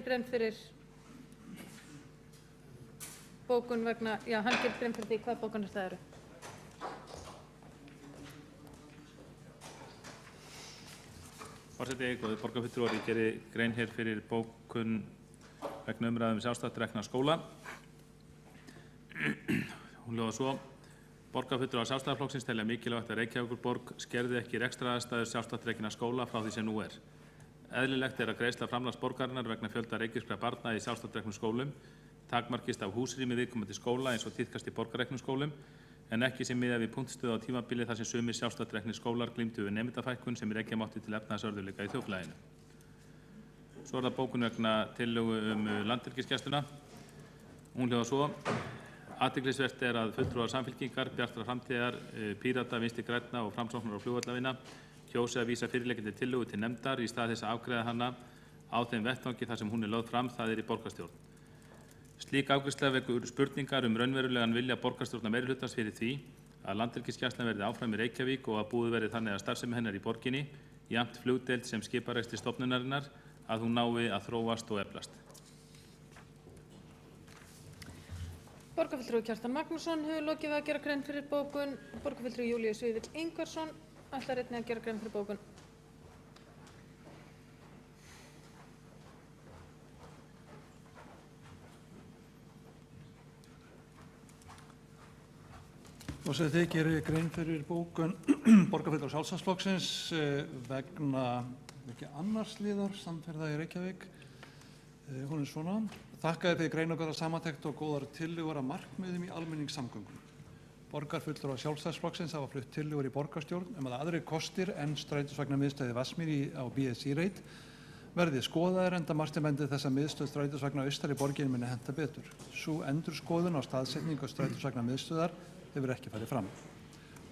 grein fyrir bókun vegna, já, hann gerir grein fyrir því hvað bókanir það eru. Forseti, góðir borgarfulltrúar, ég geri grein hér fyrir bókun vegna umræðu sjálfstætt rekna skóla. Hún hljóðar svo: Borgarfulltrúar Sjálfstæðisflokksins telja mikilvægt að Reykjavíkurborg skerði ekki rekstraraðstæður sjálfstætt rekinna skóla frá því sem nú er. Eðlilegt er að greiðsla framlags borgarinnar vegna fjölda reykvískra barna í sjálfstætt reknum skólum takmarkist af húsrými viðkomandi skóla eins og tíðkast í borgarreknum skólum, en ekki sem miðað við punktstöðu á tímabili þar sem sumir sjálfstætt reknir skólar glímdu við nemendafækkun sem rekja mátti til efnahagsörðugleika í þjóðfélaginu. Svo er það bókun vegna tillögu Landhelgisgæsluna. Hún hljóðar svo: Athyglisvert er að fulltrúar Samfylkingar, Bjartrar framtíðar, Pírata, Vinstri grænna og Framsóknar og flugvallavinna kjósi að vísa fyrirliggjandi tillögu til nefndar í stað þess að afgreiða hana á þeim vettvangi þar sem hún er lögð fram, það í borgarstjórn. Slík afgreiðsla vekur spurningar raunverulegan vilja borgarstjórnar meirihlutans fyrir því að Landhelgisgæslan verði áfram í Reykjavík og að búið verði þannig að starfsemi hennar í borginni, jafnt flugdeild sem skiparekstri stofnunarinnar, að hún nái að þróast og eflast. Borgarfulltrúi Kjartan Magnússon hefur lokið við að gera grein fyrir bókun. Borgarfulltrúi Júlíus Vífill Ingvarsson ætlar einnig að gera grein fyrir bókun. Forseti, gerir grein fyrir bókun Borgarfulltrúa Sjálfstæðisflokksins vegna ekki annars liðar samferða í Reykjavík. Hún er svona: Þakkaði fyrir greinargóða samantekt og góðar tillögur að markmiðum í almenningssamgöngum. Borgarfulltrúar Sjálfstæðisflokksins hafa flutt tillögur í borgarstjórn að aðrir kostir en strætisvagnamiðstöð í Vatnsmýri á BSI-reit verði skoðaðir, enda margt sem bendir þess að miðstöð strætisvagna austar í borginni muni henta betur. Sú endurskoðun á staðsetningu strætisvagnamiðstöðar hefur ekki farið fram.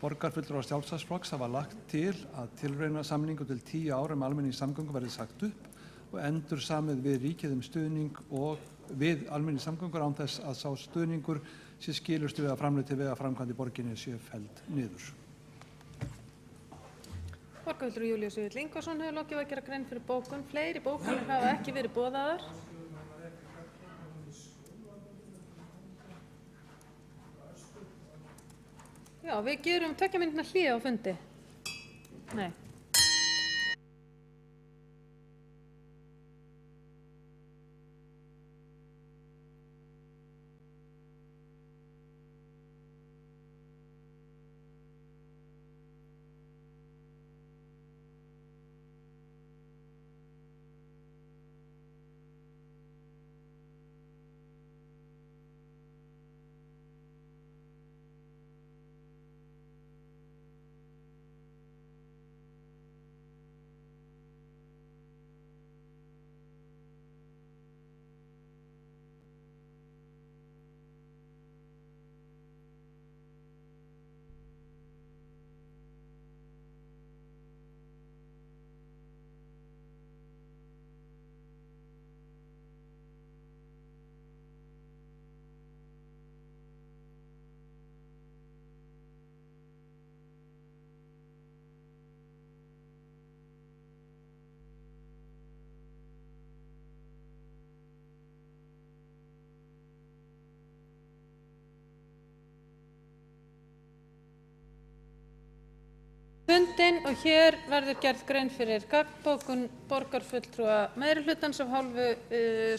Borgarfulltrúar Sjálfstæðisflokks hafa lagt til að tilraunasamningu til 10 ára almenningssamgöngur verði sagt upp og endursamið við ríkið stuðning og við almenningssamgöngur án þess að sá stuðningur sé skilustu við að framlög til vegaframkvæmd í borginni séu felld niður. Borgarfulltrúi Júlíus Vífill Ingvarsson hefur lokið við að gera grein fyrir bókun. Fleiri bókanir hafa ekki verið boðaðar. Já, við gerum 2 mínútna hlé á fundi. Nei. Fundinn og hér verður gerð grein fyrir gagnbókun borgarfulltrúa meirihlutans af hálfu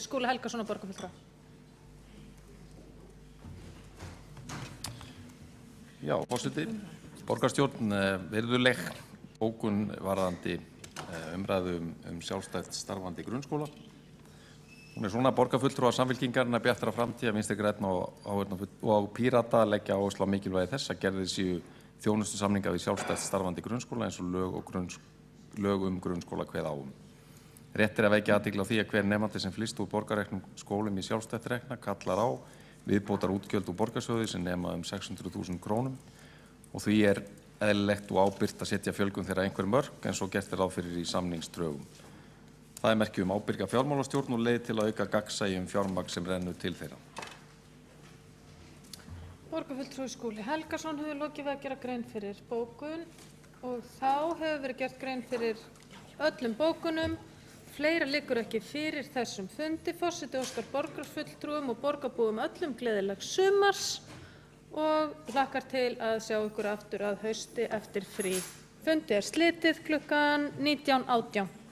Skúla Helgasonar borgarfulltrúa. Já, forseti, borgarstjórn virðuleg bókun varðandi umræðu sjálfstætt starfandi grunnskóla. Hún er svona: borgarfulltrúar Samfylkingarinnar, Bjartrar framtíðar, Vinstri grænna og Pírata leggja áherslu á mikilvægi þess að gerðir séu þjónustusamninga við sjálfstætt starfandi grunnskóla eins og lög grunnskóla kveða á. Rétt er að vekja athygli á því að hver nemandi sem flyst úr borgarreknum skólum í sjálfstætt rekna kallar á viðbótar útgjöld úr borgarsjóði sem nema 600.000 krónum og því er eðlilegt og ábyrgt að setja fjölgun þeirra einhver mörk eins og gert er ráð fyrir í samningsdrögum. Það er merki ábyrga fjármálastjórn og leið til að auka gagnsæi fjármagn sem rennur til þeirra. Borgarfulltrúi Skúli Helgason hefur lokið við að gera grein fyrir bókun og þá hefur verið gert grein fyrir öllum bókunum. Fleira liggur ekki fyrir þessum fundi. Forseti óskar borgarfulltrúum og borgarbúum öllum gleðilegs sumars og hlakkar til að sjá ykkur aftur að hausti eftir frí. Fundi er slitið klukkan 19:18.